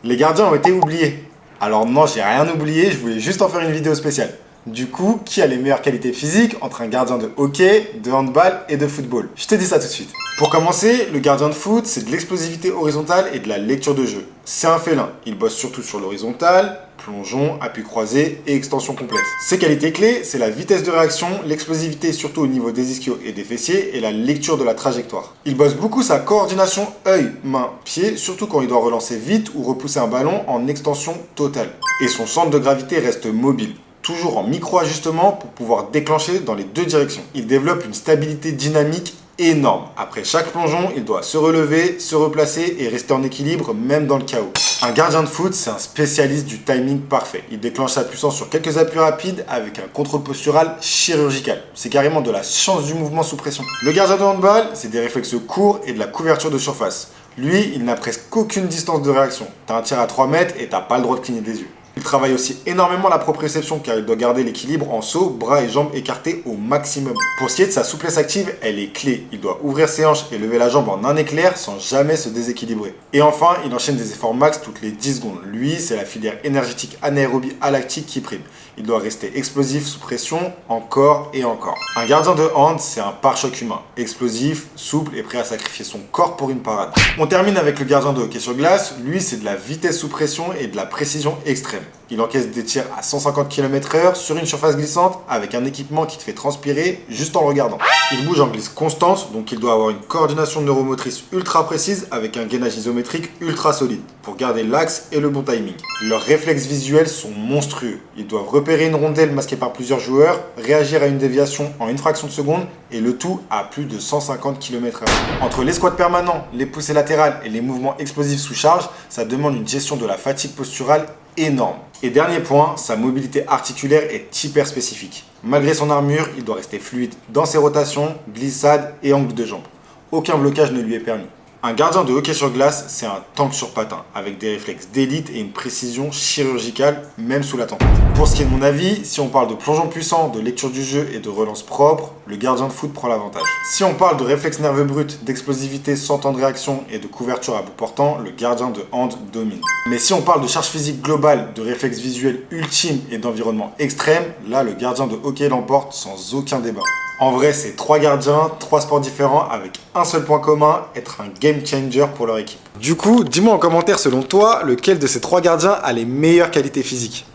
Les gardiens ont été oubliés. Alors non, j'ai rien oublié, je voulais juste en faire une vidéo spéciale. Du coup, qui a les meilleures qualités physiques entre un gardien de hockey, de handball et de football? Je te dis ça tout de suite. Pour commencer, le gardien de foot, c'est de l'explosivité horizontale et de la lecture de jeu. C'est un félin, il bosse surtout sur l'horizontale, plongeon, appui croisé et extension complète. Ses qualités clés, c'est la vitesse de réaction, l'explosivité surtout au niveau des ischios et des fessiers et la lecture de la trajectoire. Il bosse beaucoup sa coordination œil, main, pied, surtout quand il doit relancer vite ou repousser un ballon en extension totale. Et son centre de gravité reste mobile, toujours en micro-ajustement pour pouvoir déclencher dans les deux directions. Il développe une stabilité dynamique énorme. Après chaque plongeon, il doit se relever, se replacer et rester en équilibre même dans le chaos. Un gardien de foot, c'est un spécialiste du timing parfait. Il déclenche sa puissance sur quelques appuis rapides avec un contrôle postural chirurgical. C'est carrément de la science du mouvement sous pression. Le gardien de handball, c'est des réflexes courts et de la couverture de surface. Lui, il n'a presque aucune distance de réaction. T'as un tir à 3 mètres et t'as pas le droit de cligner des yeux. Il travaille aussi énormément la proprioception car il doit garder l'équilibre en saut, bras et jambes écartés au maximum. Pour ce qui est de sa souplesse active, elle est clé. Il doit ouvrir ses hanches et lever la jambe en un éclair sans jamais se déséquilibrer. Et enfin, il enchaîne des efforts max toutes les 10 secondes. Lui, c'est la filière énergétique anaérobie à lactique qui prime. Il doit rester explosif sous pression encore et encore. Un gardien de hand, c'est un pare-choc humain. Explosif, souple et prêt à sacrifier son corps pour une parade. On termine avec le gardien de hockey sur glace. Lui, c'est de la vitesse sous pression et de la précision extrême. Il encaisse des tirs à 150 km/h sur une surface glissante avec un équipement qui te fait transpirer juste en le regardant. Il bouge en glisse constante, donc il doit avoir une coordination neuromotrice ultra précise avec un gainage isométrique ultra solide pour garder l'axe et le bon timing. Leurs réflexes visuels sont monstrueux. Ils doivent repérer une rondelle masquée par plusieurs joueurs, réagir à une déviation en une fraction de seconde et le tout à plus de 150 km/h. Entre les squats permanents, les poussées latérales et les mouvements explosifs sous charge, ça demande une gestion de la fatigue posturale énorme. Et dernier point, sa mobilité articulaire est hyper spécifique. Malgré son armure, il doit rester fluide dans ses rotations, glissades et angles de jambes. Aucun blocage ne lui est permis. Un gardien de hockey sur glace, c'est un tank sur patin, avec des réflexes d'élite et une précision chirurgicale, même sous la tempête. Pour ce qui est de mon avis, si on parle de plongeon puissant, de lecture du jeu et de relance propre, le gardien de foot prend l'avantage. Si on parle de réflexes nerveux brut, d'explosivité sans temps de réaction et de couverture à bout portant, le gardien de hand domine. Mais si on parle de charge physique globale, de réflexes visuels ultimes et d'environnement extrême, là le gardien de hockey l'emporte sans aucun débat. En vrai, c'est 3 gardiens, 3 sports différents avec un seul point commun, être un game changer pour leur équipe. Du coup, dis-moi en commentaire selon toi, lequel de ces 3 gardiens a les meilleures qualités physiques?